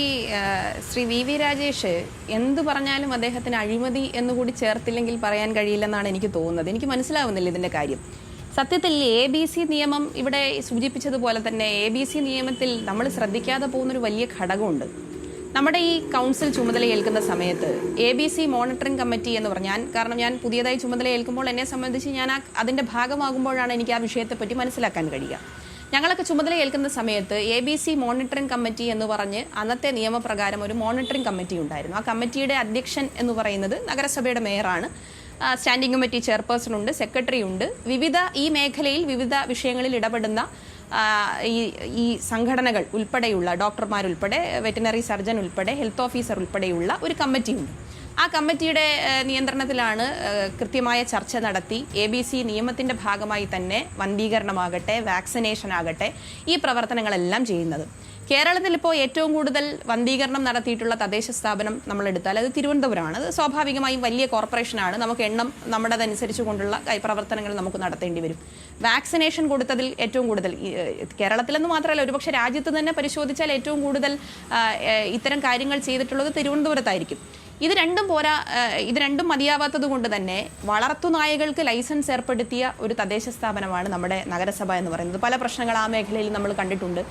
ഈ Shri V V Rajesh എന്ത് പറഞ്ഞാലും അദ്ദേഹത്തിന് അഴിമതി എന്നുകൂടി ചേർത്തില്ലെങ്കിൽ പറയാൻ കഴിയില്ലെന്നാണ് എനിക്ക് തോന്നുന്നത്. എനിക്ക് മനസ്സിലാവുന്നില്ല ഇതിന്റെ കാര്യം. സത്യത്തിൽ ABC നിയമം ഇവിടെ സൂചിപ്പിച്ചതുപോലെ തന്നെ ABC നിയമത്തിൽ നമ്മൾ ശ്രദ്ധിക്കാതെ പോകുന്നൊരു വലിയ ഘടകമുണ്ട്. നമ്മുടെ ഈ കൗൺസിൽ ചുമതലയേൽക്കുന്ന സമയത്ത് ABC മോണിറ്ററിംഗ് കമ്മിറ്റി എന്ന് പറഞ്ഞാൽ, കാരണം ഞാൻ പുതിയതായി ചുമതലയേൽക്കുമ്പോൾ എന്നെ സംബന്ധിച്ച് ഞാൻ അതിന്റെ ഭാഗമാകുമ്പോഴാണ് എനിക്ക് ആ വിഷയത്തെപ്പറ്റി മനസ്സിലാക്കാൻ കഴിയുക. ഞങ്ങളൊക്കെ ചുമതലയേൽക്കുന്ന സമയത്ത് ABC മോണിറ്ററിംഗ് കമ്മിറ്റി എന്ന് പറഞ്ഞ് അന്നത്തെ നിയമപ്രകാരം ഒരു മോണിറ്ററിംഗ് കമ്മിറ്റി ഉണ്ടായിരുന്നു. ആ കമ്മിറ്റിയുടെ അധ്യക്ഷൻ എന്ന് പറയുന്നത് നഗരസഭയുടെ മേയറാണ്. സ്റ്റാൻഡിംഗ് കമ്മിറ്റി ചെയർപേഴ്സൺ ഉണ്ട്, സെക്രട്ടറി ഉണ്ട്. ഈ മേഖലയിൽ വിവിധ വിഷയങ്ങളിൽ ഇടപെടുന്ന ഈ സംഘടനകൾ ഉൾപ്പെടെയുള്ള ഡോക്ടർമാരുൾപ്പെടെ, വെറ്റിനറി സർജൻ ഉൾപ്പെടെ, ഹെൽത്ത് ഓഫീസർ ഉൾപ്പെടെയുള്ള ഒരു കമ്മിറ്റിയുണ്ട്. ആ കമ്മിറ്റിയുടെ നിയന്ത്രണത്തിലാണ് കൃത്യമായ ചർച്ച നടത്തി ABC നിയമത്തിന്റെ ഭാഗമായി തന്നെ വന്ധീകരണമാകട്ടെ, വാക്സിനേഷൻ ആകട്ടെ, ഈ പ്രവർത്തനങ്ങളെല്ലാം ചെയ്യുന്നത്. കേരളത്തിൽ ഇപ്പോൾ ഏറ്റവും കൂടുതൽ വന്ധീകരണം നടത്തിയിട്ടുള്ള തദ്ദേശ സ്ഥാപനം നമ്മളെടുത്താൽ അത് തിരുവനന്തപുരമാണ്. അത് സ്വാഭാവികമായും വലിയ കോർപ്പറേഷനാണ്. നമുക്ക് എണ്ണം നമ്മുടേതനുസരിച്ച് കൊണ്ടുള്ള പ്രവർത്തനങ്ങൾ നമുക്ക് നടത്തേണ്ടി വരും. വാക്സിനേഷൻ കൊടുത്തതിൽ ഏറ്റവും കൂടുതൽ കേരളത്തിലെന്ന് മാത്രമല്ല, ഒരുപക്ഷെ രാജ്യത്ത് തന്നെ പരിശോധിച്ചാൽ ഏറ്റവും കൂടുതൽ ഇത്തരം കാര്യങ്ങൾ ചെയ്തിട്ടുള്ളത് തിരുവനന്തപുരത്തായിരിക്കും. ഇത് രണ്ടും മതിയാവാത്തത് കൊണ്ട് തന്നെ വളർത്തുനായകൾക്ക് ലൈസൻസ് ഏർപ്പെടുത്തിയ ഒരു തദ്ദേശ സ്ഥാപനമാണ് നമ്മുടെ നഗരസഭ എന്ന് പറയുന്നത്. പല പ്രശ്നങ്ങൾ ആ മേഖലയിൽ നമ്മൾ കണ്ടിട്ടുണ്ട്.